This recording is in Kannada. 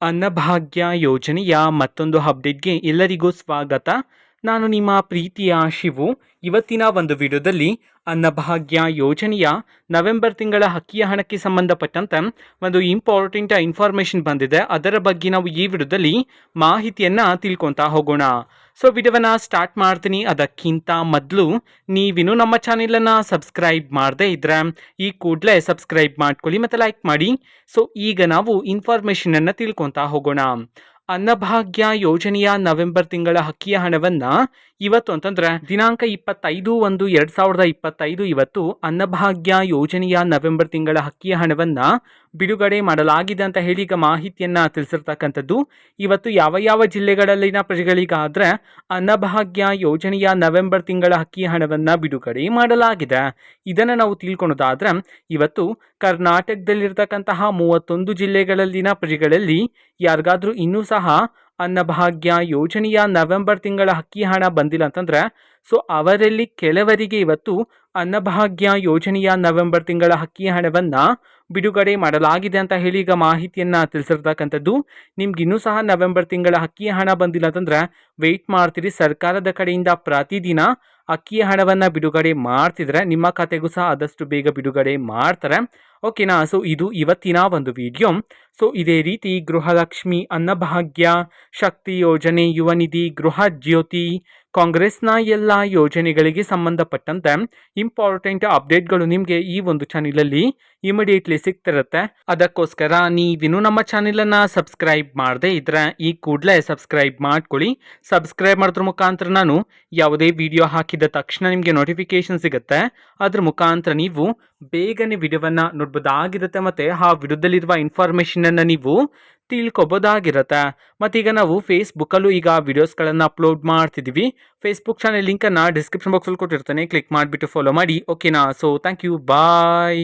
ಅನ್ನಭಾಗ್ಯ ಯೋಜನೆಯ ಮತ್ತೊಂದು ಅಪ್ಡೇಟ್ಗೆ ಎಲ್ಲರಿಗೂ ಸ್ವಾಗತ. ನಾನು ನಿಮ್ಮ ಪ್ರೀತಿಯ ಶಿವು. ಇವತ್ತಿನ ಒಂದು ವಿಡಿಯೋದಲ್ಲಿ ಅನ್ನಭಾಗ್ಯ ಯೋಜನೆಯ ನವೆಂಬರ್ ತಿಂಗಳ ಅಕ್ಕಿಯ ಹಣಕ್ಕೆ ಸಂಬಂಧಪಟ್ಟಂತೆ ಒಂದು ಇಂಪಾರ್ಟೆಂಟ್ ಇನ್ಫಾರ್ಮೇಷನ್ ಬಂದಿದೆ. ಅದರ ಬಗ್ಗೆ ನಾವು ಈ ವಿಡಿಯೋದಲ್ಲಿ ಮಾಹಿತಿಯನ್ನು ತಿಳ್ಕೊತಾ ಹೋಗೋಣ. ಸೊ ವಿಡಿಯೋವನ್ನು ಸ್ಟಾರ್ಟ್ ಮಾಡ್ತೀನಿ. ಅದಕ್ಕಿಂತ ಮೊದಲು ನೀವಿನ್ನೂ ನಮ್ಮ ಚಾನೆಲನ್ನು ಸಬ್ಸ್ಕ್ರೈಬ್ ಮಾಡದೇ ಇದ್ರೆ ಈ ಕೂಡಲೇ ಸಬ್ಸ್ಕ್ರೈಬ್ ಮಾಡ್ಕೊಳ್ಳಿ ಮತ್ತು ಲೈಕ್ ಮಾಡಿ. ಸೊ ಈಗ ನಾವು ಇನ್ಫಾರ್ಮೇಷನನ್ನು ತಿಳ್ಕೊತಾ ಹೋಗೋಣ. ಅನ್ನಭಾಗ್ಯ ಯೋಜನೆಯ ನವೆಂಬರ್ ತಿಂಗಳ ಅಕ್ಕಿಯ ಹಣವನ್ನ ಇವತ್ತು ಅಂತಂದ್ರೆ ದಿನಾಂಕ 25/1/2025 ಇವತ್ತು ಅನ್ನಭಾಗ್ಯ ಯೋಜನೆಯ ನವೆಂಬರ್ ತಿಂಗಳ ಅಕ್ಕಿಯ ಹಣವನ್ನ ಬಿಡುಗಡೆ ಮಾಡಲಾಗಿದೆ ಅಂತ ಹೇಳಿ ಈಗ ಮಾಹಿತಿಯನ್ನ ತಿಳಿಸಿರ್ತಕ್ಕಂಥದ್ದು. ಇವತ್ತು ಯಾವ ಜಿಲ್ಲೆಗಳಲ್ಲಿನ ಪ್ರಜೆಗಳಿಗಾದ್ರೆ ಅನ್ನಭಾಗ್ಯ ಯೋಜನೆಯ ನವೆಂಬರ್ ತಿಂಗಳ ಅಕ್ಕಿಯ ಹಣವನ್ನ ಬಿಡುಗಡೆ ಮಾಡಲಾಗಿದೆ. ಇದನ್ನು ನಾವು ತಿಳ್ಕೊಳೋದಾದ್ರೆ ಇವತ್ತು ಕರ್ನಾಟಕದಲ್ಲಿರ್ತಕ್ಕಂತಹ 31 ಜಿಲ್ಲೆಗಳಲ್ಲಿನ ಪ್ರಜೆಗಳಲ್ಲಿ ಯಾರಿಗಾದ್ರೂ ಇನ್ನೂ ಸಹ ಅನ್ನಭಾಗ್ಯ ಯೋಜನೆಯ ನವೆಂಬರ್ ತಿಂಗಳ ಅಕ್ಕಿ ಹಣ ಬಂದಿಲ್ಲ ಅಂತಂದ್ರೆ ಸೊ ಅವರಲ್ಲಿ ಕೆಲವರಿಗೆ ಇವತ್ತು ಅನ್ನಭಾಗ್ಯ ಯೋಜನೆಯ ನವೆಂಬರ್ ತಿಂಗಳ ಅಕ್ಕಿ ಹಣವನ್ನ ಬಿಡುಗಡೆ ಮಾಡಲಾಗಿದೆ ಅಂತ ಹೇಳಿ ಈಗ ಮಾಹಿತಿಯನ್ನ ತಿಳಿಸಿರ್ತಕ್ಕಂಥದ್ದು. ನಿಮ್ಗೆ ಇನ್ನೂ ಸಹ ನವೆಂಬರ್ ತಿಂಗಳ ಅಕ್ಕಿಯ ಹಣ ಬಂದಿಲ್ಲ ಅಂತಂದ್ರೆ ವೆಯ್ಟ್ ಮಾಡ್ತೀರಿ. ಸರ್ಕಾರದ ಕಡೆಯಿಂದ ಪ್ರತಿದಿನ ಅಕ್ಕಿಯ ಹಣವನ್ನ ಬಿಡುಗಡೆ ಮಾಡ್ತಿದ್ರೆ ನಿಮ್ಮ ಖಾತೆಗೂ ಸಹ ಆದಷ್ಟು ಬೇಗ ಬಿಡುಗಡೆ ಮಾಡ್ತಾರೆ. ಓಕೆನಾ. ಸೊ ಇದು ಇವತ್ತಿನ ಒಂದು ವಿಡಿಯೋ. ಸೊ ಇದೇ ರೀತಿ ಗೃಹಲಕ್ಷ್ಮಿ, ಅನ್ನಭಾಗ್ಯ, ಶಕ್ತಿ ಯೋಜನೆ, ಯುವ ನಿಧಿ, ಗೃಹ ಜ್ಯೋತಿ, ಕಾಂಗ್ರೆಸ್ನ ಎಲ್ಲ ಯೋಜನೆಗಳಿಗೆ ಸಂಬಂಧಪಟ್ಟಂತೆ ಇಂಪಾರ್ಟೆಂಟ್ ಅಪ್ಡೇಟ್ಗಳು ನಿಮಗೆ ಈ ಒಂದು ಚಾನೆಲಲ್ಲಿ ಇಮಿಡಿಯೇಟ್ಲಿ ಸಿಗ್ತಿರುತ್ತೆ. ಅದಕ್ಕೋಸ್ಕರ ನೀವಿನ್ನೂ ನಮ್ಮ ಚಾನೆಲನ್ನು ಸಬ್ಸ್ಕ್ರೈಬ್ ಮಾಡದೇ ಇದ್ರೆ ಈ ಕೂಡಲೇ ಸಬ್ಸ್ಕ್ರೈಬ್ ಮಾಡ್ಕೊಳ್ಳಿ. ಸಬ್ಸ್ಕ್ರೈಬ್ ಮಾಡೋದ್ರ ಮುಖಾಂತರ ನಾನು ಯಾವುದೇ ವಿಡಿಯೋ ಹಾಕಿದ ತಕ್ಷಣ ನಿಮಗೆ ನೋಟಿಫಿಕೇಶನ್ ಸಿಗುತ್ತೆ. ಅದ್ರ ಮುಖಾಂತರ ನೀವು ಬೇಗನೆ ವಿಡಿಯೋವನ್ನು ನೋಡ್ಬೋದಾಗಿರುತ್ತೆ ಮತ್ತು ಆ ವಿಡಿಯೋದಲ್ಲಿರುವ ಇನ್ಫಾರ್ಮೇಷನನ್ನು ನೀವು ತಿಳ್ಕೊಬೋದಾಗಿರುತ್ತೆ. ಮತ್ತೀಗ ನಾವು ಫೇಸ್ಬುಕ್ಕಲ್ಲೂ ಈಗ ವಿಡಿಯೋಸ್ಗಳನ್ನು ಅಪ್ಲೋಡ್ ಮಾಡ್ತಿದ್ದೀವಿ. ಫೇಸ್ಬುಕ್ ಚಾನೆಲ್ ಲಿಂಕನ್ನು ಡಿಸ್ಕ್ರಿಪ್ಷನ್ ಬಾಕ್ಸಲ್ಲಿ ಕೊಟ್ಟಿರ್ತೇನೆ. ಕ್ಲಿಕ್ ಮಾಡಿಬಿಟ್ಟು ಫಾಲೋ ಮಾಡಿ. ಓಕೆನಾ. So thank you, bye.